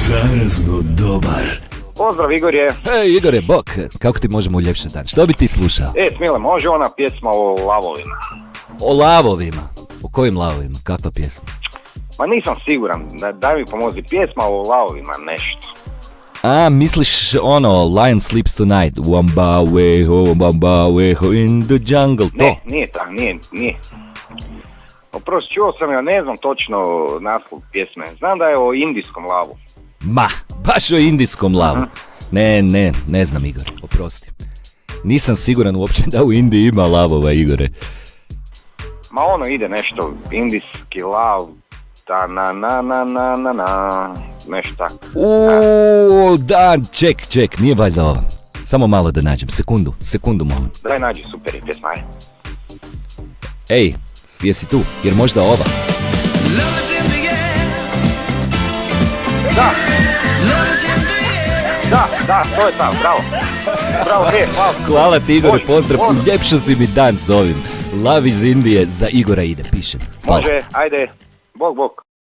Zarazno dobar. Pozdrav Igorje. Hej Igore, bok, kako ti možemo uljepšati dan? Što bi ti slušao? Smile, može ona pjesma o lavovima? O lavovima. O kojim lavovima? Kakva pjesma? Ma nisam siguran, daj mi pomozi, pjesma o lavovima, nešto. A, misliš ono, Lion Sleeps Tonight, Wamba-weho in the jungle, to? Ne, nije ta, nije. Oprosti, čuo sam, ja ne znam točno naslov pjesme, znam da je o indijskom lavu. Ma, baš o indijskom lavu. Ne znam Igor, oprosti. Nisam siguran uopće da u Indiji ima lavova, Igore. Ma ono ide nešto, indijski lav, na, nešto tako. Da, ček, nije valjda ova. Samo malo da nađem, sekundu molim. Daj nađi, super je pjesma, aj. Ej, jesi tu, jer možda ova. Da, to je ta, bravo, hvala. Hvala ti Igore, Može, pozdrav, može. uljepšao si mi dan s ovim. Lav iz Indije za Igora ide, pišem. Hvala. Može, ajde, bok.